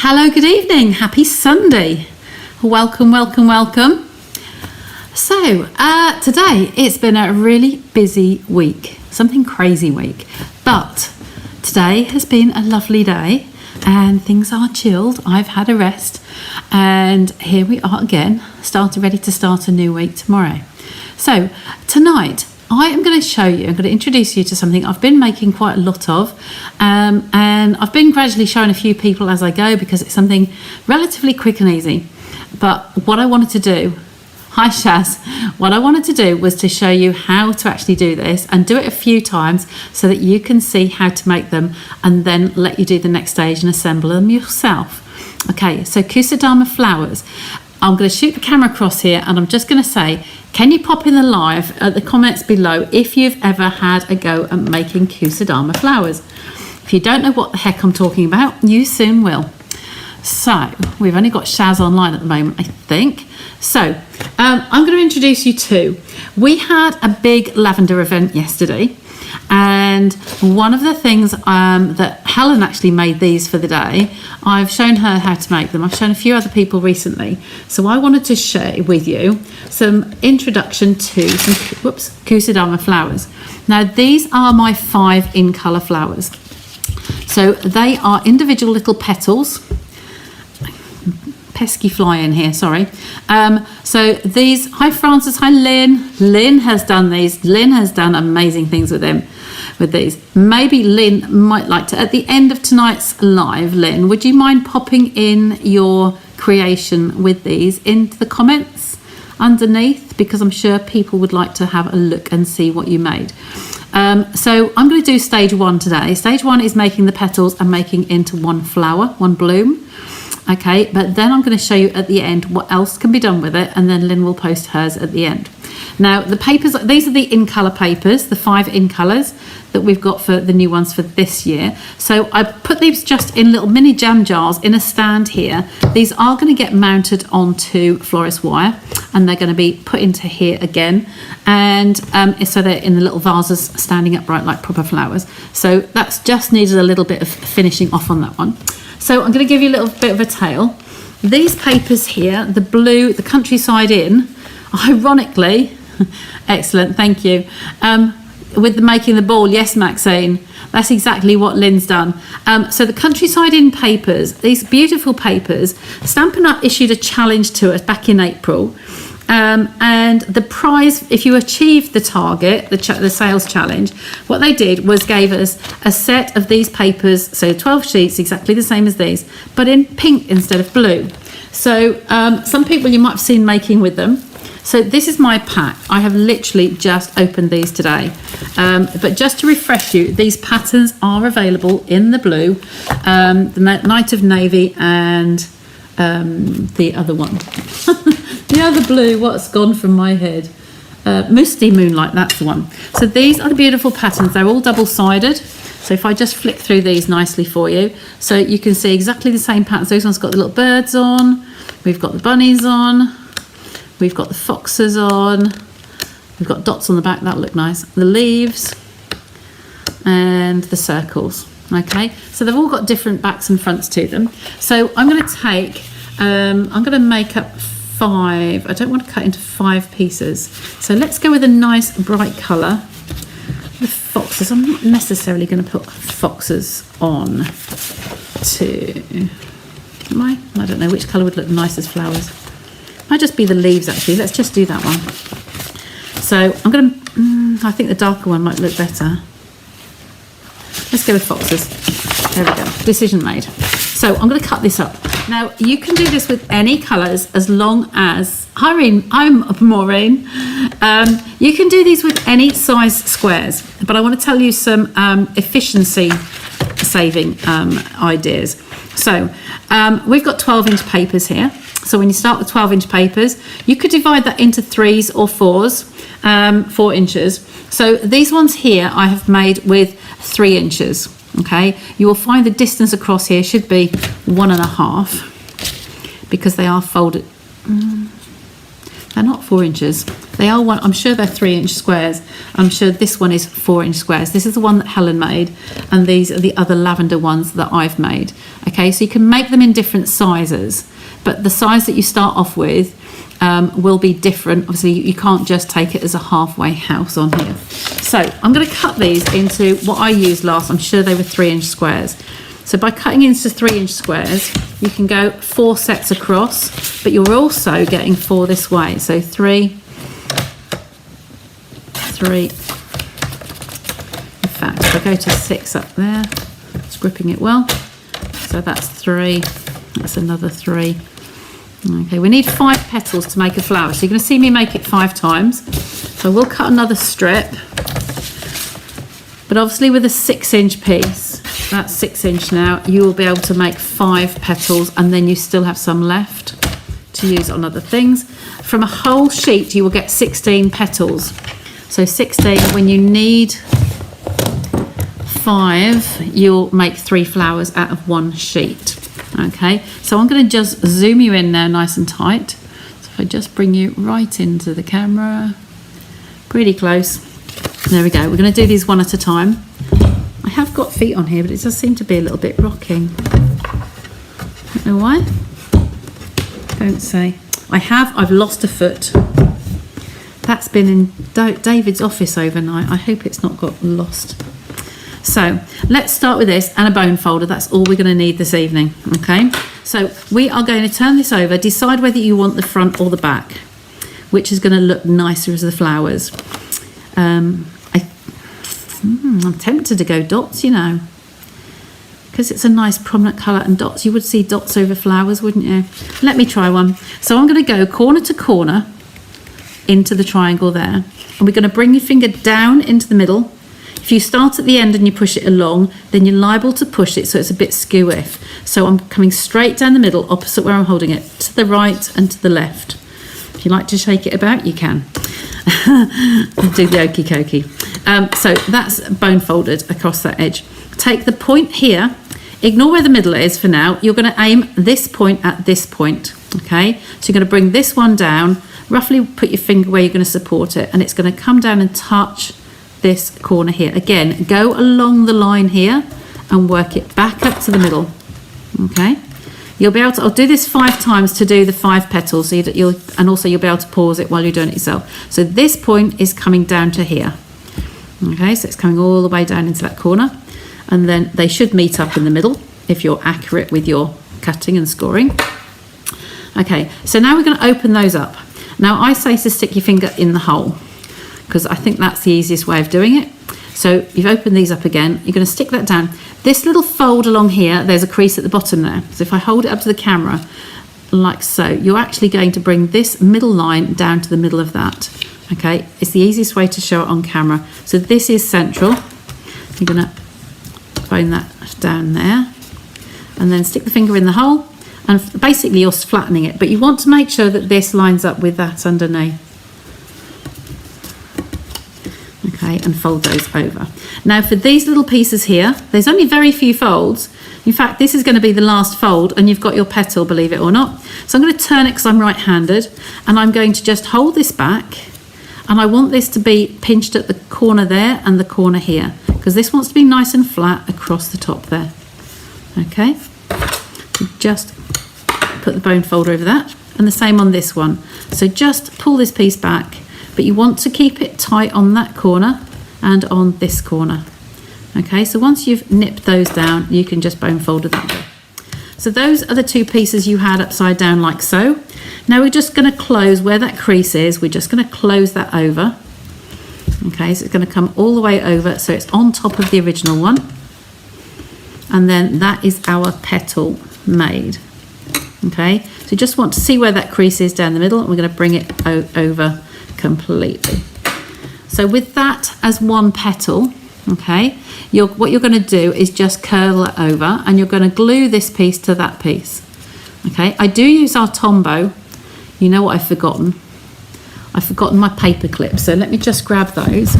Hello, good evening, happy Sunday. Welcome. So, today it's been a really busy week, something crazy week, but today has been a lovely day and things are chilled. I've had a rest and here we are again, ready to start a new week tomorrow. So, tonight I am going to show you, I'm going to introduce you to something I've been making quite a lot of, and I've been gradually showing a few people as I go because it's something relatively quick and easy. But what I wanted to do, hi Shaz, what I wanted to do was to show you how to actually do this and do it a few times so that you can see how to make them and then let you do the next stage and assemble them yourself. Okay, so Kusadama flowers. I'm going to shoot the camera across here and I'm just going to say, can you pop in the comments below if you've ever had a go at making Kusadama flowers? If you don't know what the heck I'm talking about, you soon will. So, we've only got Shaz online at the moment, I think. So, I'm going to introduce you to, we had a big lavender event yesterday. And one of the things that Helen actually made these for the day, I've shown her how to make them. I've shown a few other people recently. So I wanted to share with you some introduction to some Kusadama flowers. Now these are my 5 in colour flowers. So they are individual little petals. Pesky fly in here, sorry. So these, hi Francis, hi Lynn. Lynn has done these. Lynn has done amazing things with them, with these. Maybe Lynn might like to, at the end of tonight's live, Lynn, would you mind popping in your creation with these into the comments underneath? Because I'm sure people would like to have a look and see what you made. So I'm going to do stage 1 today. Stage 1 is making the petals and making into one flower, one bloom. Okay, but then I'm going to show you at the end what else can be done with it, and then Lynn will post hers at the end. Now the papers, these are the in colour papers, the 5 in colours that we've got for the new ones for this year. So I put these just in little mini jam jars in a stand here. These are going to get mounted onto florist wire and they're going to be put into here again, and so they're in the little vases standing upright like proper flowers. So that's just needed a little bit of finishing off on that one. So I'm going to give you a little bit of a tale. These papers here, the blue, the countryside inn, ironically, excellent, thank you, with the making the ball, yes Maxine, that's exactly what Lynn's done. So the countryside inn papers, these beautiful papers, Stampin' Up issued a challenge to us back in April. And the prize, if you achieved the target, the sales challenge, what they did was gave us a set of these papers, so 12 sheets, exactly the same as these, but in pink instead of blue. So some people you might have seen making with them. So this is my pack. I have literally just opened these today. But just to refresh you, these patterns are available in the blue, the Night of Navy and the other one. The other blue, what's gone from my head? Misty Moonlight, that's the one. So these are the beautiful patterns. They're all double-sided. So if I just flick through these nicely for you, so you can see exactly the same patterns. Those ones got the little birds on. We've got the bunnies on. We've got the foxes on. We've got dots on the back, that'll look nice. The leaves and the circles. Okay, so they've all got different backs and fronts to them. So I'm going to take, I'm going to make up 5. I don't want to cut into 5 pieces. So let's go with a nice bright colour. The foxes, I'm not necessarily going to put foxes on to, am I? I don't know which colour would look nice as flowers. Might just be the leaves actually. Let's just do that one. So I'm going to, I think the darker one might look better. Let's go with foxes. There we go. Decision made. So I'm going to cut this up. Now you can do this with any colours as long as, hi Irene, I'm Maureen. You can do these with any size squares, but I want to tell you some efficiency saving ideas. So we've got 12-inch papers here. So when you start with 12-inch papers, you could divide that into 3s or 4s, 4 inches. So these ones here I have made with 3 inches. Okay, you will find the distance across here should be 1.5 because they are folded. They're not 4 inches, They are one, I'm sure they're 3-inch squares. I'm sure this one is 4-inch squares. This is the one that Helen made, and these are the other lavender ones that I've made. Okay, so you can make them in different sizes, but the size that you start off with will be different. Obviously, you can't just take it as a halfway house on here. So I'm going to cut these into what I used last. I'm sure they were 3-inch squares. So by cutting into 3-inch squares, you can go 4 sets across, but you're also getting 4 this way. So 3, 3. In fact, if I go to 6 up there, it's gripping it well. So that's 3, that's another 3. Okay, we need 5 petals to make a flower. So you're going to see me make it 5 times. So we'll cut another strip. But obviously with a 6-inch piece, that's 6-inch now, you will be able to make 5 petals, and then you still have some left to use on other things. From a whole sheet, you will get 16 petals. So 16, when you need 5, you'll make 3 flowers out of 1 sheet. Okay, so I'm going to just zoom you in now nice and tight. So if I just bring you right into the camera, pretty close. There we go. We're going to do these one at a time. I have got feet on here, but it does seem to be a little bit rocking. Don't know why. Don't say. I've lost a foot. That's been in David's office overnight. I hope it's not got lost. So let's start with this and a bone folder. That's all we're going to need this evening. Okay, so we are going to turn this over, decide whether you want the front or the back, which is going to look nicer as the flowers. I'm tempted to go dots, you know, because it's a nice prominent colour, and dots, you would see dots over flowers, wouldn't you? Let me try one. So I'm going to go corner to corner into the triangle there, and we're going to bring your finger down into the middle. If you start at the end and you push it along, then you're liable to push it so it's a bit skew-if. So I'm coming straight down the middle, opposite where I'm holding it, to the right and to the left. If you like to shake it about, you can. Do the okey cokey. So that's bone folded across that edge. Take the point here, ignore where the middle is for now. You're going to aim this point at this point. Okay, so you're going to bring this one down, roughly put your finger where you're going to support it, and it's going to come down and touch this corner here. Again, go along the line here and work it back up to the middle. Okay, you'll be able to, I'll do this 5 times to do the 5 petals, so and also you'll be able to pause it while you're doing it yourself. So this point is coming down to here. Okay, so it's coming all the way down into that corner, and then they should meet up in the middle if you're accurate with your cutting and scoring. Okay, so now we're going to open those up. Now I say to stick your finger in the hole, because I think that's the easiest way of doing it. So you've opened these up again, you're going to stick that down. This little fold along here, there's a crease at the bottom there. So if I hold it up to the camera, like so, you're actually going to bring this middle line down to the middle of that. Okay, it's the easiest way to show it on camera. So this is central. You're going to bone that down there, and then stick the finger in the hole, and basically you're flattening it, but you want to make sure that this lines up with that underneath. Okay, and fold those over. Now for these little pieces here, there's only very few folds. In fact, this is going to be the last fold, and you've got your petal, believe it or not. So I'm going to turn it because I'm right-handed, and I'm going to just hold this back, and I want this to be pinched at the corner there and the corner here, because this wants to be nice and flat across the top there. Okay, so just put the bone folder over that, and the same on this one. So just pull this piece back, but you want to keep it tight on that corner and on this corner. Okay, so once you've nipped those down, you can just bone fold that way. So those are the 2 pieces you had upside down like so. Now we're just going to close where that crease is. We're just going to close that over. Okay, so it's going to come all the way over, so it's on top of the original one. And then that is our petal made. Okay, so you just want to see where that crease is down the middle, and we're going to bring it over completely. So with that as one petal, okay, what you're going to do is just curl it over, and you're going to glue this piece to that piece. Okay, I do use our Tombow. You know what I've forgotten? I've forgotten my paper clips, so let me just grab those.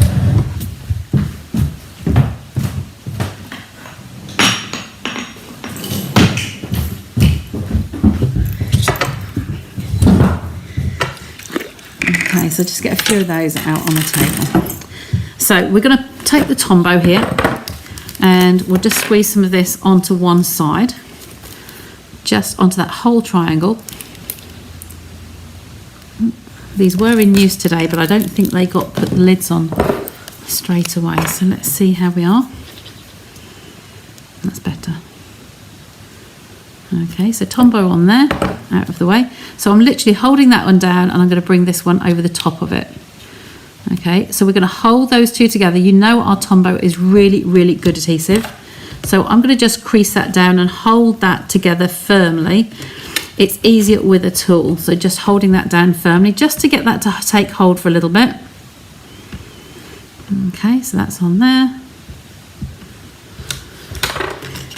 Okay, so just get a few of those out on the table. So we're going to take the Tombow here and we'll just squeeze some of this onto one side, just onto that whole triangle. These were in use today, but I don't think they put the lids on straight away. So let's see how we are. That's better. Okay, so Tombow on there, out of the way. So I'm literally holding that one down and I'm going to bring this one over the top of it. Okay, so we're going to hold those two together. You know our Tombow is really, really good adhesive. So I'm going to just crease that down and hold that together firmly. It's easier with a tool, so just holding that down firmly, just to get that to take hold for a little bit. Okay, so that's on there.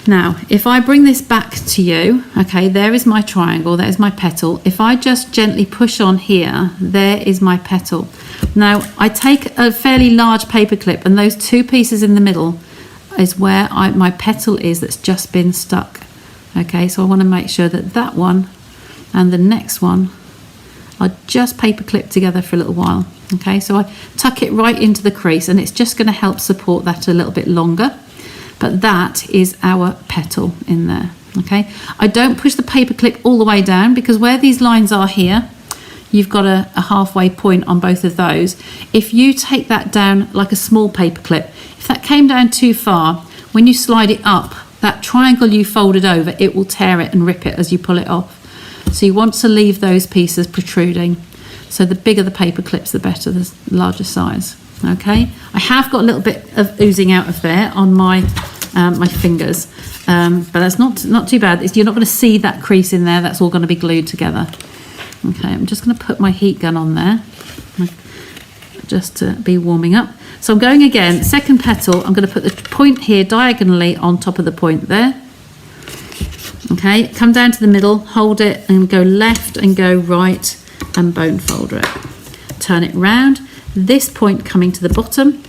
Now, if I bring this back to you, okay, there is my triangle, there's my petal. If I just gently push on here, there is my petal. Now, I take a fairly large paper clip, and those two pieces in the middle is where my petal is that's just been stuck. Okay, so I want to make sure that that one and the next one are just paper clipped together for a little while. Okay, so I tuck it right into the crease, and it's just going to help support that a little bit longer. But that is our petal in there. Okay, I don't push the paper clip all the way down, because where these lines are here, you've got a halfway point on both of those. If you take that down like a small paper clip, if that came down too far, when you slide it up, that triangle you folded over, it will tear it and rip it as you pull it off. So you want to leave those pieces protruding. So the bigger the paper clips, the better, the larger size. Okay, I have got a little bit of oozing out of there on my my fingers, but that's not too bad. You're not going to see that crease in there. That's all going to be glued together. Okay, I'm just going to put my heat gun on there, just to be warming up. So I'm going again, second petal, I'm going to put the point here diagonally on top of the point there. Okay, come down to the middle, hold it and go left and go right and bone folder it. Turn it round, this point coming to the bottom.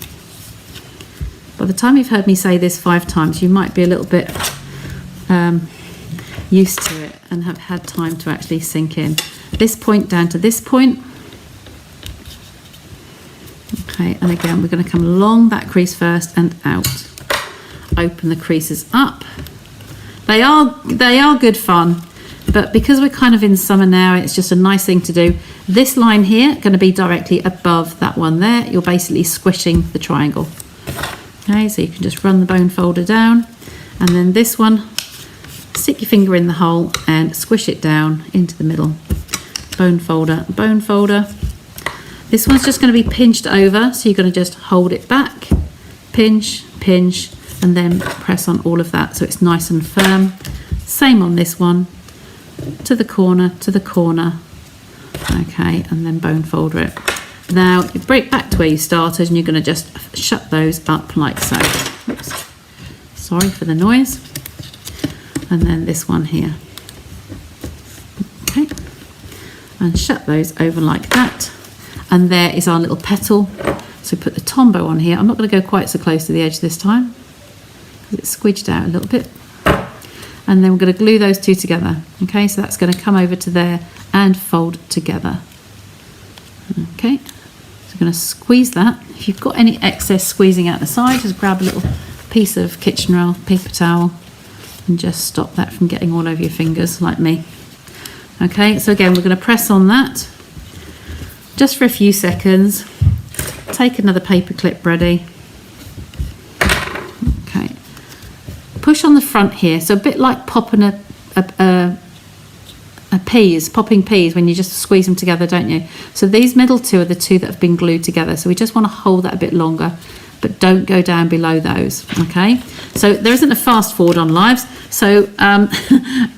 By the time you've heard me say this 5 times, you might be a little bit used to it and have had time to actually sink in. This point down to this point. Okay, and again, we're going to come along that crease first and out. Open the creases up. They are good fun, but because we're kind of in summer now, it's just a nice thing to do. This line here going to be directly above that one there. You're basically squishing the triangle. Okay, so you can just run the bone folder down, and then this one, stick your finger in the hole and squish it down into the middle. Bone folder, bone folder. This one's just going to be pinched over, so you're going to just hold it back, pinch, pinch, and then press on all of that so it's nice and firm. Same on this one, to the corner, okay, and then bone folder it. Now you break back to where you started, and you're going to just shut those up like so. Oops. Sorry for the noise. And then this one here. Okay, and shut those over like that. And there is our little petal. So put the Tombow on here. I'm not going to go quite so close to the edge this time, because it's squidged out a little bit. And then we're going to glue those two together. Okay, so that's going to come over to there and fold together. Okay, so we're going to squeeze that. If you've got any excess squeezing out the side, just grab a little piece of kitchen roll, paper towel, and just stop that from getting all over your fingers like me. Okay, so again, we're going to press on that just for a few seconds. Take another paper clip ready. Okay, push on the front here, so a bit like popping popping peas when you just squeeze them together, don't you? So these middle two are the two that have been glued together, so we just want to hold that a bit longer, but don't go down below those. Okay, so there isn't a fast forward on lives, so are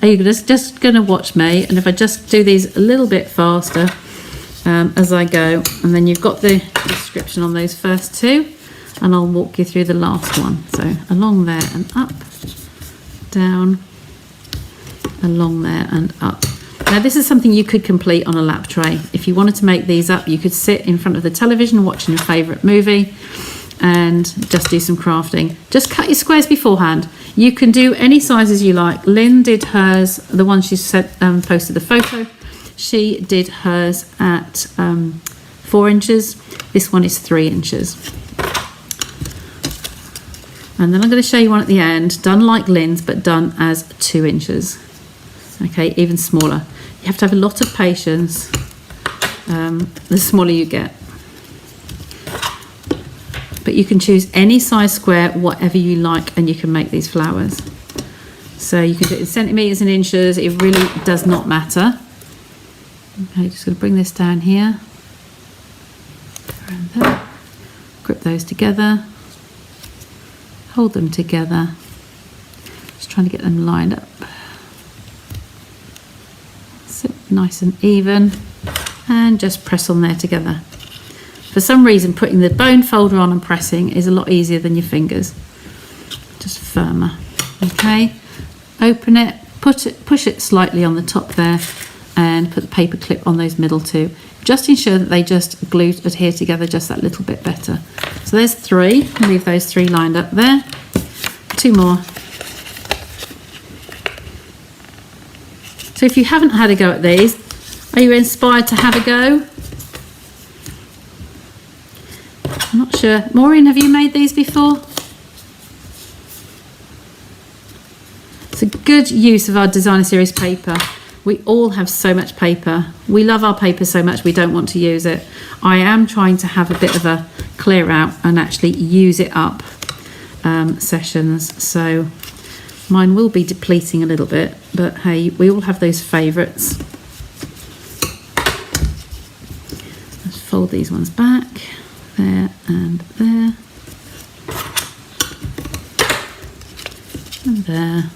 you just going to watch me, and if I just do these a little bit faster as I go, and then you've got the description on those first two, and I'll walk you through the last one. So along there and up, down, along there and up. Now this is something you could complete on a lap tray. If you wanted to make these up, you could sit in front of the television watching a favourite movie and just do some crafting. Just cut your squares beforehand. You can do any sizes you like. Lynn did hers, the one she said, posted the photo. She did hers at 4 inches. This one is 3 inches. And then I'm going to show you one at the end, done like Lynn's, but done as 2 inches. Okay, even smaller. You have to have a lot of patience, the smaller you get. But you can choose any size square, whatever you like, and you can make these flowers. So you can do it in centimetres and inches, it really does not matter. Okay, just going to bring this down here. Around there. Grip those together. Hold them together. Just trying to get them lined up. Sit nice and even. And just press on there together. For some reason, putting the bone folder on and pressing is a lot easier than your fingers. Just firmer. Okay. Open it, push it slightly on the top there, and put the paper clip on those middle two. Just ensure that they just adhere together just that little bit better. So there's 3. Leave those 3 lined up there. 2 more. So if you haven't had a go at these, are you inspired to have a go? I'm not sure. Maureen, have you made these before? It's a good use of our designer series paper. We all have so much paper. We love our paper so much we don't want to use it. I am trying to have a bit of a clear out and actually use it up sessions. So mine will be depleting a little bit, but hey, we all have those favourites. Let's fold these ones back. There and there. And there.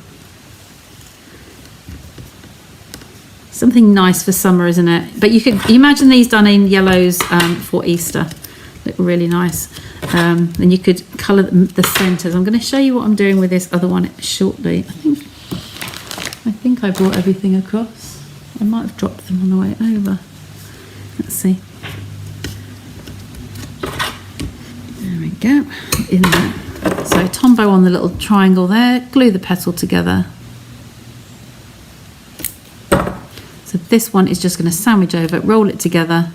Something nice for summer, isn't it? But you can imagine these done in yellows for Easter. Look really nice. And you could colour the centres. I'm going to show you what I'm doing with this other one shortly. I think I brought everything across. I might have dropped them on the way over. Let's see. There we go. In there. So Tombow on the little triangle there. Glue the petal together. So this one is just going to sandwich over, roll it together,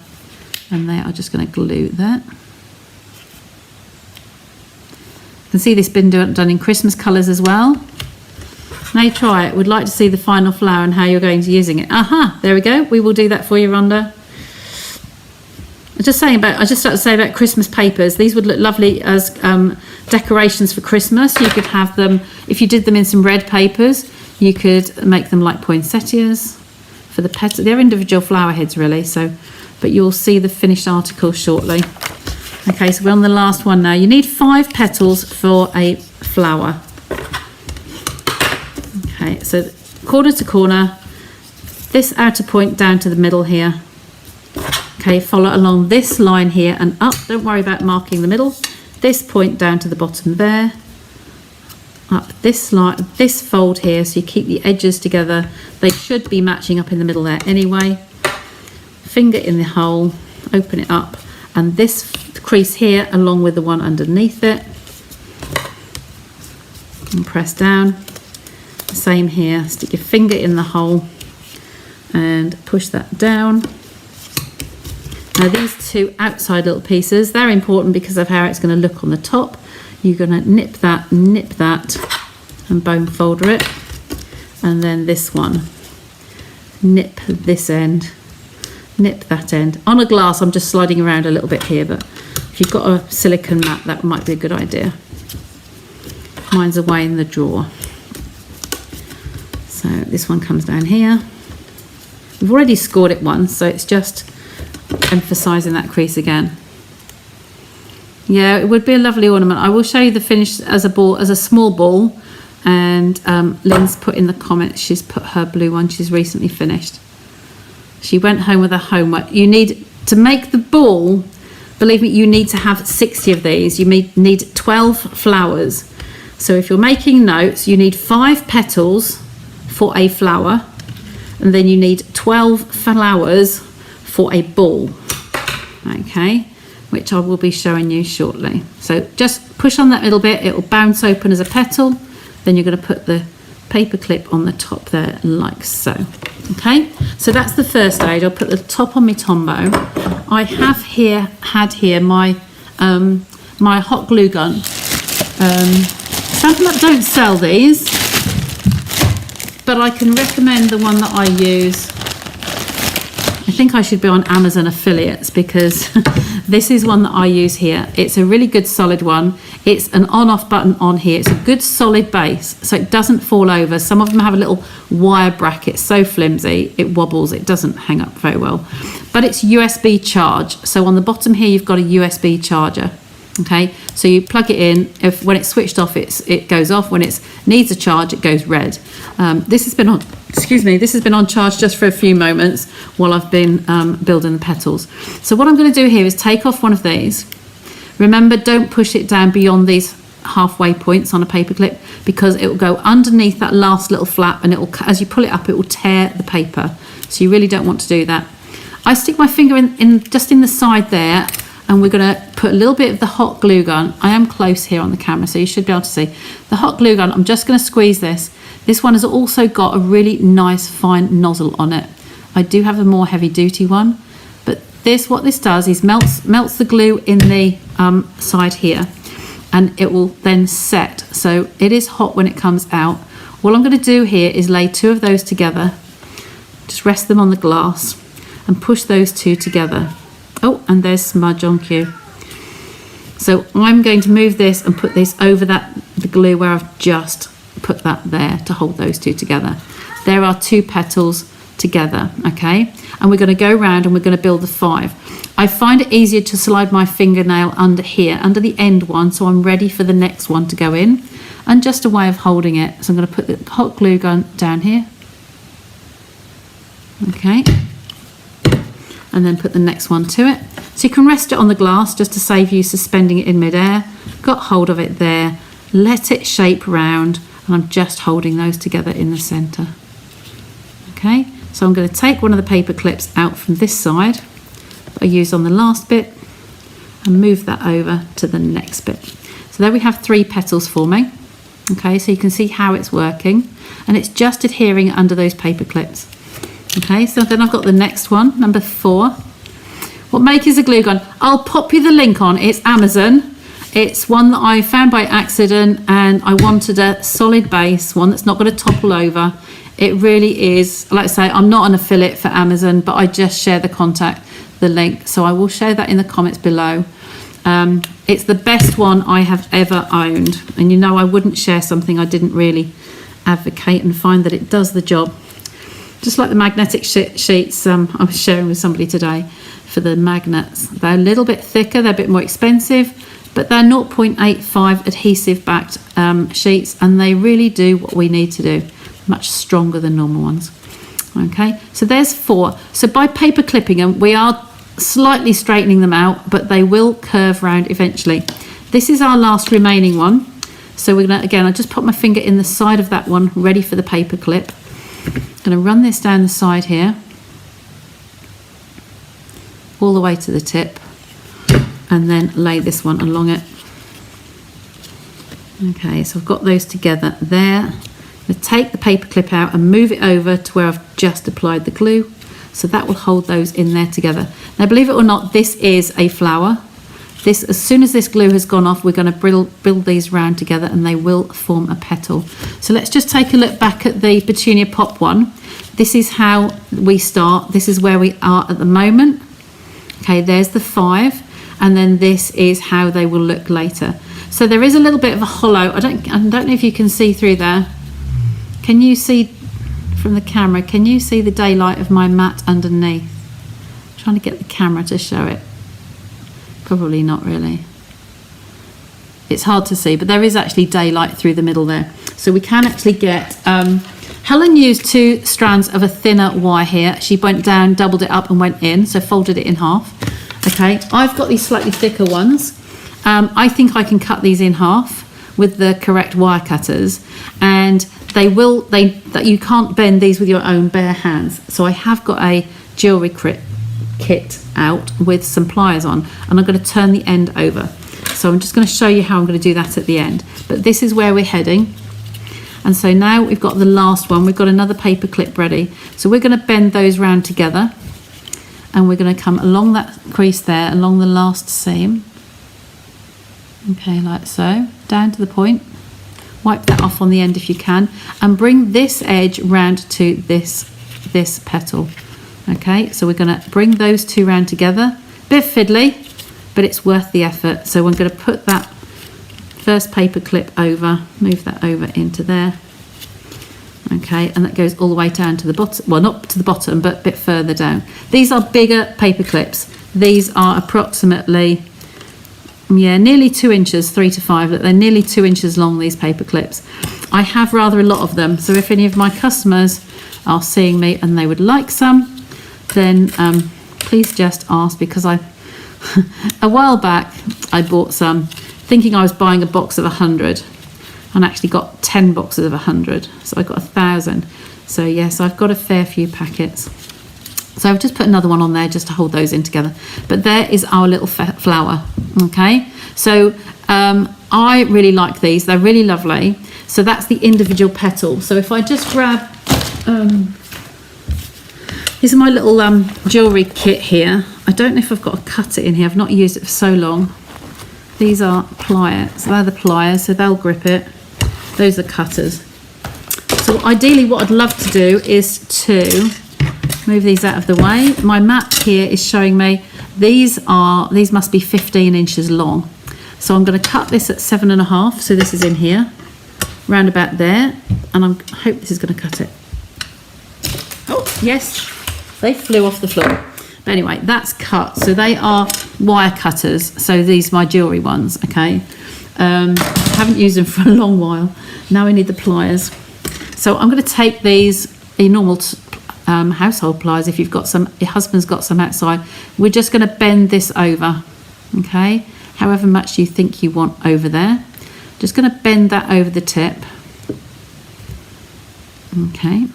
and they are just going to glue that. You can see this been done in Christmas colours as well. Now you try it. Would like to see the final flower and how you're going to using it. Aha, there we go. We will do that for you, Rhonda. I just started to say about Christmas papers. These would look lovely as decorations for Christmas. You could have them, if you did them in some red papers, you could make them like poinsettias. For the petal, they're individual flower heads really, so but you'll see the finished article shortly. Okay, so we're on the last one now. You need 5 petals for a flower. Okay, so corner to corner, this outer point down to the middle here. Okay, follow along this line here and up. Don't worry about marking the middle. This point down to the bottom there. Up this line, this fold here, so you keep the edges together. They should be matching up in the middle there anyway. Finger in the hole, open it up, and this crease here along with the one underneath it, and press down. Same here, stick your finger in the hole and push that down. Now these 2 outside little pieces, they're important because of how it's going to look on the top. You're going to nip that, and bone folder it. And then this one, nip this end, nip that end. On a glass, I'm just sliding around a little bit here, but if you've got a silicone mat, that might be a good idea. Mine's away in the drawer. So this one comes down here. We've already scored it once, so it's just emphasising that crease again. Yeah, it would be a lovely ornament. I will show you the finish as a ball, as a small ball. And Lynn's put in the comments, she's put her blue one she's recently finished. She went home with her homework. You need to make the ball, believe me, you need to have 60 of these. You need 12 flowers. So if you're making notes, you need 5 petals for a flower, and then you need 12 flowers for a ball. Okay, which I will be showing you shortly. So just push on that little bit, it will bounce open as a petal. Then you're going to put the paper clip on the top there like so. Okay, so that's the first stage. I'll put the top on my Tombow, I have had here my my hot glue gun. Some don't sell these, but I can recommend the one that I use. I think I should be on Amazon affiliates because this is one that I use here. It's a really good solid one. It's an on-off button on here. It's a good solid base, so it doesn't fall over. Some of them have a little wire bracket, so flimsy, it wobbles, it doesn't hang up very well. But it's USB charge. So on the bottom here, you've got a USB charger. Okay, so you plug it in. If when it's switched off, it goes off. When it needs a charge, it goes red. This has been on. Excuse me. This has been on charge just for a few moments while I've been building the petals. So what I'm going to do here is take off one of these. Remember, don't push it down beyond these halfway points on a paper clip because it will go underneath that last little flap, and it will, as you pull it up, it will tear the paper. So you really don't want to do that. I stick my finger in just in the side there. And we're going to put a little bit of the hot glue gun. I am close here on the camera, so you should be able to see. The hot glue gun, I'm just going to squeeze this. This one has also got a really nice fine nozzle on it. I do have a more heavy duty one. But what this does is melts the glue in the side here. And it will then set. So it is hot when it comes out. What I'm going to do here is lay two of those together. Just rest them on the glass and push those two together. Oh, and there's smudge on cue. So I'm going to move this and put this over the glue where I've just put that there to hold those two together. There are two petals together, okay? And we're going to go around and we're going to build the 5. I find it easier to slide my fingernail under here, under the end one, so I'm ready for the next one to go in. And just a way of holding it. So I'm going to put the hot glue gun down here. Okay. And then put the next one to it. So you can rest it on the glass just to save you suspending it in midair. Got hold of it there, let it shape round, and I'm just holding those together in the centre. Okay, so I'm going to take one of the paper clips out from this side that I used on the last bit and move that over to the next bit. So there we have 3 petals forming. Okay, so you can see how it's working, and it's just adhering under those paper clips. Okay, so then I've got the next one, number 4. What make is a glue gun? I'll pop you the link on. It's Amazon. It's one that I found by accident, and I wanted a solid base, one that's not going to topple over. It really is, like I say, I'm not an affiliate for Amazon, but I just share the link. So I will share that in the comments below. It's the best one I have ever owned. And you know, I wouldn't share something I didn't really advocate and find that it does the job. Just like the magnetic sheets I was sharing with somebody today for the magnets. They're a little bit thicker, they're a bit more expensive, but they're 0.85 adhesive backed sheets, and they really do what we need to do. Much stronger than normal ones. Okay, so there's 4. So by paper clipping them, we are slightly straightening them out, but they will curve round eventually. This is our last remaining one. So we're gonna, again, I just put my finger in the side of that one, ready for the paper clip. I'm going to run this down the side here, all the way to the tip, and then lay this one along it. Okay, so I've got those together there. I'm going to take the paper clip out and move it over to where I've just applied the glue, so that will hold those in there together. Now, believe it or not, this is a flower. This, as soon as this glue has gone off, we're going to build these round together and they will form a petal. So let's just take a look back at the Petunia Pop one. This is how we start. This is where we are at the moment. Okay, there's the 5, and then this is how they will look later. So there is a little bit of a hollow. I don't know if you can see through there. Can you see from the camera? Can you see the daylight of my mat underneath? I'm trying to get the camera to show it. Probably not really. It's hard to see, but there is actually daylight through the middle there. So we can actually get, Helen used 2 strands of a thinner wire here. She went down, doubled it up and went in, so folded it in half. Okay, I've got these slightly thicker ones. I think I can cut these in half with the correct wire cutters, and you can't bend these with your own bare hands. So I have got a jewellery kit out with some pliers on, and I'm going to turn the end over. So I'm just going to show you how I'm going to do that at the end, but this is where we're heading. And so now we've got the last one, we've got another paper clip ready, so we're going to bend those round together, and we're going to come along that crease there, along the last seam. Okay, like so, down to the point. Wipe that off on the end if you can, and bring this edge round to this petal. Okay, so we're going to bring those two round together. Bit fiddly, but it's worth the effort. So we're going to put that first paper clip over, move that over into there. Okay, and that goes all the way down to the bottom, well, not to the bottom, but a bit further down. These are bigger paper clips. These are approximately, nearly 2 inches, 3 to 5. They're nearly 2 inches long, these paper clips. I have rather a lot of them, so if any of my customers are seeing me and they would like some, then please just ask, because a while back I bought some thinking I was buying a box of 100, and actually got 10 boxes of 100, so I got 1,000. So yes, I've got a fair few packets. So I've just put another one on there just to hold those in together. But there is our little flower. Okay, so I really like these. They're really lovely. So that's the individual petal. So if I just grab, these are my little jewellery kit here. I don't know if I've got to cut it in here. I've not used it for so long. These are pliers. So they're the pliers, so they'll grip it. Those are cutters. So ideally what I'd love to do is to move these out of the way. My map here is showing me these must be 15 inches long. So I'm going to cut this at 7.5. So this is in here, round about there, and I hope this is going to cut it. Oh yes, they flew off the floor. But anyway, that's cut. So they are wire cutters. So these are my jewellery ones. Okay, haven't used them for a long while. Now I need the pliers. So I'm going to take these normal household pliers. If you've got some, your husband's got some outside. We're just going to bend this over. Okay, however much you think you want over there. Just going to bend that over the tip. Okay,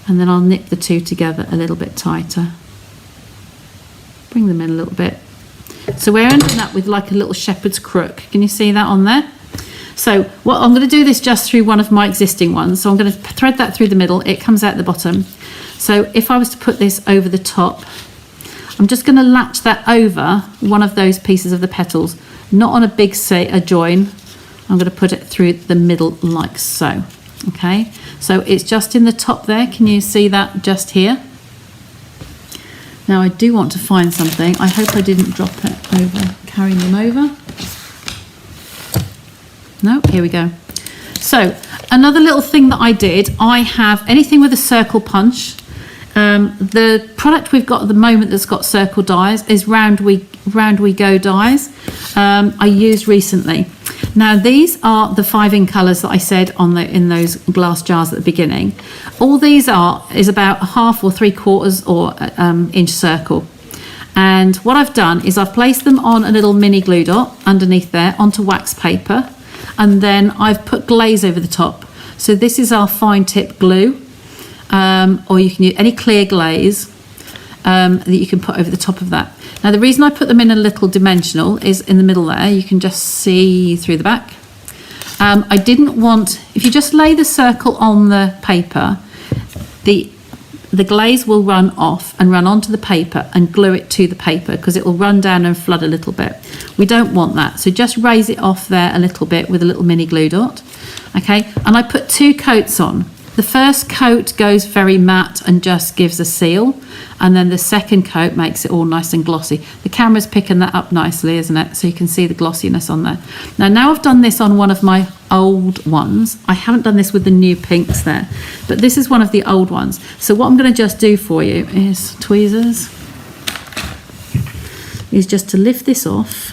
and then I'll nip the two together a little bit tighter. Bring them in a little bit. So we're ending up with like a little shepherd's crook. Can you see that on there? So what I'm going to do this just through one of my existing ones. So I'm going to thread that through the middle. It comes out the bottom. So if I was to put this over the top, I'm just going to latch that over one of those pieces of the petals, not on a big join. I'm going to put it through the middle like so. Okay, so it's just in the top there. Can you see that just here? Now I do want to find something. I hope I didn't drop it over, carrying them over. No, here we go. So another little thing that I did, I have anything with a circle punch. The product we've got at the moment that's got circle dies is Round We Go dies. I used recently. Now these are the 5 in colours that I said in those glass jars at the beginning. All these is about 1/2 or 3/4 or inch circle. And what I've done is I've placed them on a little mini glue dot underneath there onto wax paper, and then I've put glaze over the top. So this is our fine tip glue, or you can use any clear glaze that you can put over the top of that. Now the reason I put them in a little dimensional is in the middle there, you can just see through the back. I didn't want, if you just lay the circle on the paper, the glaze will run off and run onto the paper and glue it to the paper, because it will run down and flood a little bit. We don't want that, so just raise it off there a little bit with a little mini glue dot. Okay, and I put 2 coats on. The first coat goes very matte and just gives a seal, and then the second coat makes it all nice and glossy. The camera's picking that up nicely, isn't it? So you can see the glossiness on there. Now I've done this on one of my old ones. I haven't done this with the new pinks there, but this is one of the old ones. So what I'm going to just do for you is tweezers, is just to lift this off.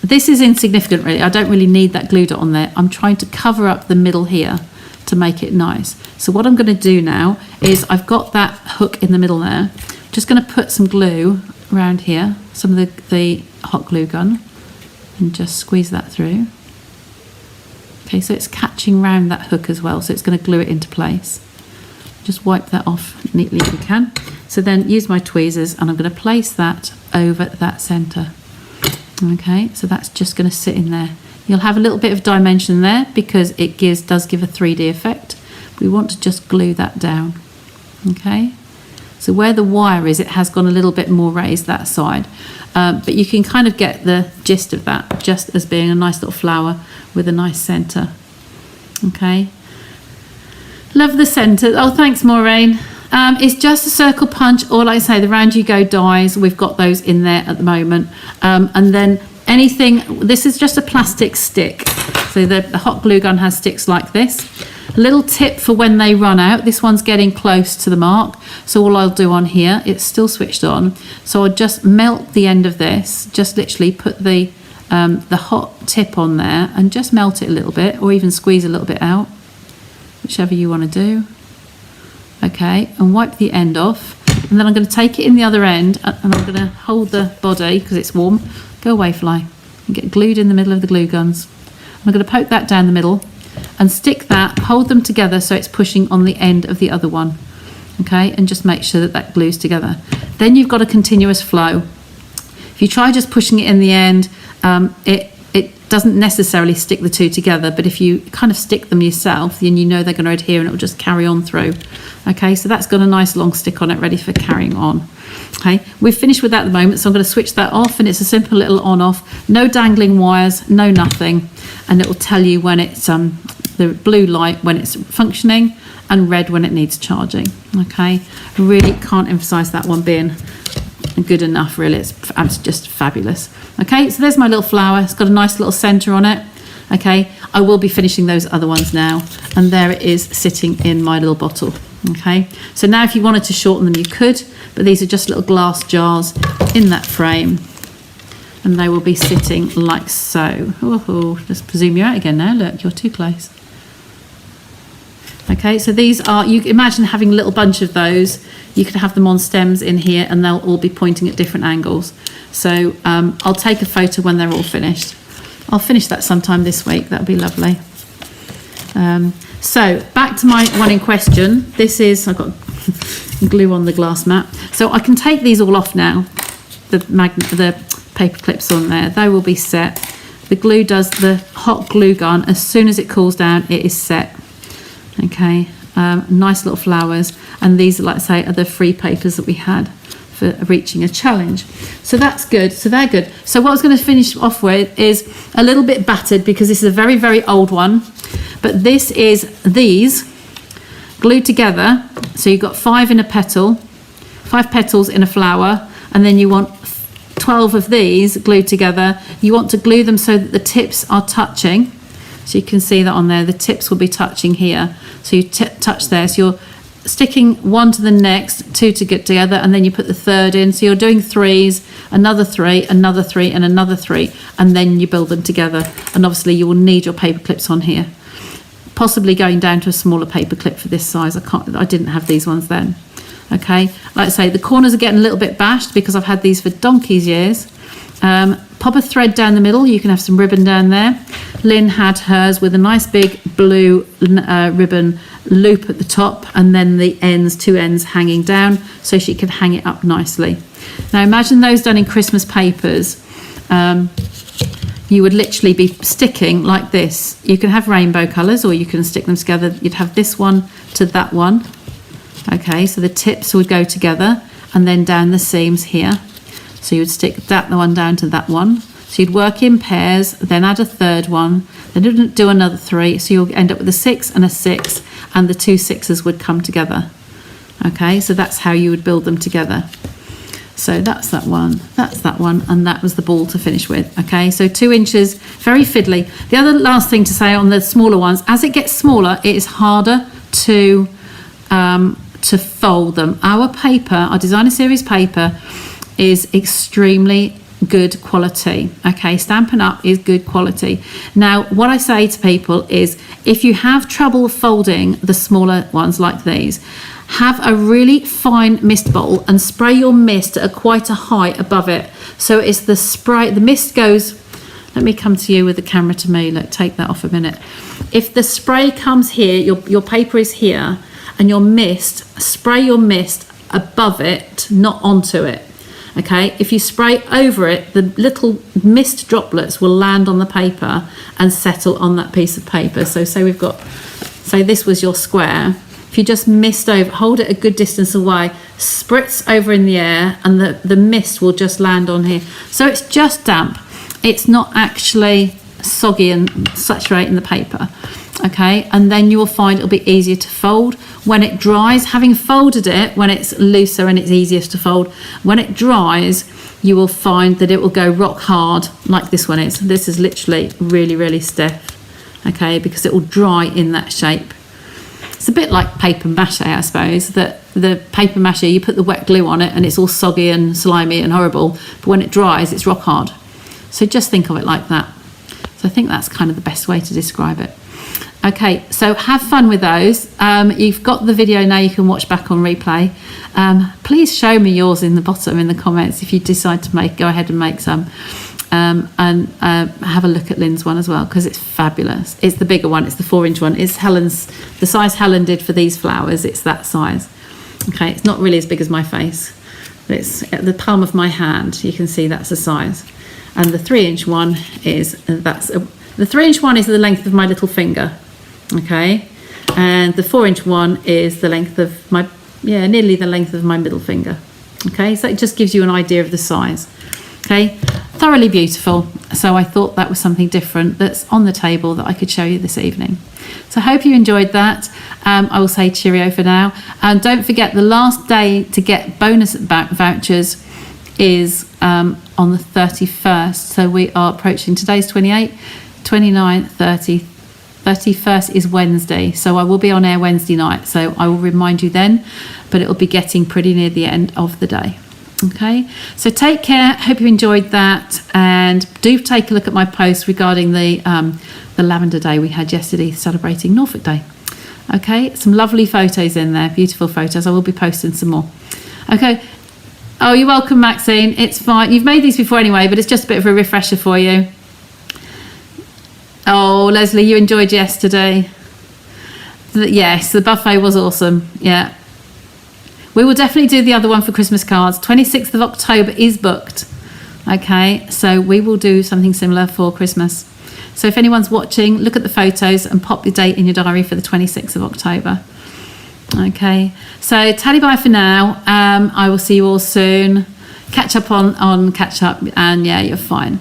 This is insignificant really. I don't really need that glue dot on there. I'm trying to cover up the middle here to make it nice. So what I'm going to do now is I've got that hook in the middle there. Just going to put some glue around here, some of the hot glue gun, and just squeeze that through. Okay, so it's catching round that hook as well, so it's going to glue it into place. Just wipe that off neatly if you can. So then use my tweezers and I'm going to place that over that centre. Okay, so that's just going to sit in there. You'll have a little bit of dimension there because it does give a 3D effect. We want to just glue that down. Okay, So where the wire is, it has gone a little bit more raised that side. But you can kind of get the gist of that, just as being a nice little flower with a nice centre. Okay. Love the centre. Oh, thanks, Maureen. It's just a circle punch, or like I say, the Round You Go dies. We've got those in there at the moment. And then anything, this is just a plastic stick. So the hot glue gun has sticks like this. A little tip for when they run out. This one's getting close to the mark. So all I'll do on here, it's still switched on. So I'll just melt the end of this, just literally put the hot tip on there and just melt it a little bit, or even squeeze a little bit out, whichever you want to do. Okay, and wipe the end off. And then I'm going to take it in the other end, and I'm going to hold the body because it's warm. Go away, fly. And get glued in the middle of the glue guns. I'm going to poke that down the middle and stick that, hold them together so it's pushing on the end of the other one. Okay, and just make sure that that glues together. Then you've got a continuous flow. If you try just pushing it in the end, it doesn't necessarily stick the two together, but if you kind of stick them yourself, then you know they're going to adhere and it will just carry on through. Okay, so that's got a nice long stick on it, ready for carrying on. Okay, we've finished with that at the moment, so I'm going to switch that off, and it's a simple little on-off, no dangling wires, no nothing, and it will tell you when it's the blue light when it's functioning and red when it needs charging. Okay, I really can't emphasize that one being good enough, really. It's just fabulous. Okay, so there's my little flower. It's got a nice little center on it. Okay, I will be finishing those other ones now, and there it is sitting in my little bottle. Okay, so now if you wanted to shorten them, you could, but these are just little glass jars in that frame, and they will be sitting like so. Oh, just zoom you out again now. Look, you're too close. Okay, so these are, you imagine having a little bunch of those. You could have them on stems in here, and they'll all be pointing at different angles. So I'll take a photo when they're all finished. I'll finish that sometime this week. That'd be lovely. So back to my one in question. This is, I've got glue on the glass mat. So I can take these all off now. The paper clips on there, they will be set. The glue does the hot glue gun. As soon as it cools down, it is set. Okay, nice little flowers, and these, like I say, are the free papers that we had for reaching a challenge. So that's good. So they're good. So what I was going to finish off with is a little bit battered, because this is a very, very old one, but this is these glued together. So you've got 5 in a petal, 5 petals in a flower, and then you want 12 of these glued together. You want to glue them so that the tips are touching. So you can see that on there, the tips will be touching here. So you touch there, so you're sticking one to the next, 2 to get together, and then you put the third in. So you're doing 3s, another 3, another 3, and another 3, and then you build them together. And obviously you will need your paper clips on here. Possibly going down to a smaller paper clip for this size. I didn't have these ones then. Okay, like I say, the corners are getting a little bit bashed because I've had these for donkey's years. Pop a thread down the middle. You can have some ribbon down there. Lynn had hers with a nice big blue ribbon loop at the top, and then the ends, 2 ends hanging down, so she could hang it up nicely. Now imagine those done in Christmas papers. You would literally be sticking like this. You can have rainbow colours, or you can stick them together. You'd have this one to that one. Okay, so the tips would go together, and then down the seams here. So you would stick that one down to that one. So you'd work in pairs, then add a third one, then do another 3. So you'll end up with a 6 and a 6, and the 2 6s would come together. Okay, so that's how you would build them together. So that's that one, and that was the ball to finish with. Okay, so 2 inches, very fiddly. The other last thing to say on the smaller ones, as it gets smaller, it is harder to fold them. Our paper, our designer series paper, is extremely good quality. Okay, Stampin' Up is good quality. Now what I say to people is, if you have trouble folding the smaller ones like these, have a really fine mist bottle and spray your mist at quite a height above it. So it's the spray, the mist goes, let me come to you with the camera to me, look, take that off a minute. If the spray comes here, your paper is here, and your mist, spray your mist above it, not onto it. Okay, if you spray over it, the little mist droplets will land on the paper and settle on that piece of paper. So say this was your square. if you just mist over, hold it a good distance away, spritz over in the air, and the mist will just land on here. So it's just damp. It's not actually soggy and saturating the paper. Okay, and then you will find it'll be easier to fold. When it dries, having folded it, when it's looser and it's easiest to fold, when it dries, you will find that it will go rock hard like this one is. This is literally really, really stiff, okay, because it will dry in that shape. It's a bit like paper mache, I suppose, that the paper mache, you put the wet glue on it and it's all soggy and slimy and horrible, but when it dries, it's rock hard. So just think of it like that. So I think that's kind of the best way to describe it. Okay, so have fun with those. You've got the video now, you can watch back on replay. Please show me yours in the bottom in the comments if you decide to go ahead and make some. And have a look at Lynn's one as well, because it's fabulous. It's the bigger one, it's the 4-inch one. It's the size Helen did for these flowers, it's that size. Okay, it's not really as big as my face, but it's at the palm of my hand. You can see that's the size. And the 3-inch one is, the 3-inch one is the length of my little finger. Okay, and the 4-inch one is the length of my, nearly the length of my middle finger. Okay, so it just gives you an idea of the size. Okay, thoroughly beautiful. So I thought that was something different that's on the table that I could show you this evening. So I hope you enjoyed that. I will say cheerio for now. And don't forget, the last day to get bonus vouchers is on the 31st. So we are approaching, today's 28, 29, 30, 31st is Wednesday, so I will be on air Wednesday night, so I will remind you then, but it will be getting pretty near the end of the day. Okay, so take care, hope you enjoyed that, and do take a look at my post regarding the Lavender Day we had yesterday, celebrating Norfolk Day. Okay, some lovely photos in there, beautiful photos. I will be posting some more. Okay, oh, you're welcome, Maxine. It's fine, you've made these before anyway, but it's just a bit of a refresher for you. Oh, Leslie, you enjoyed yesterday. Yes, the buffet was awesome. Yeah. We will definitely do the other one for Christmas cards. 26th of October is booked. Okay, so we will do something similar for Christmas. So if anyone's watching, look at the photos and pop the date in your diary for the 26th of October. Okay, so tally bye for now. I will see you all soon. Catch up on catch up, and yeah, you're fine.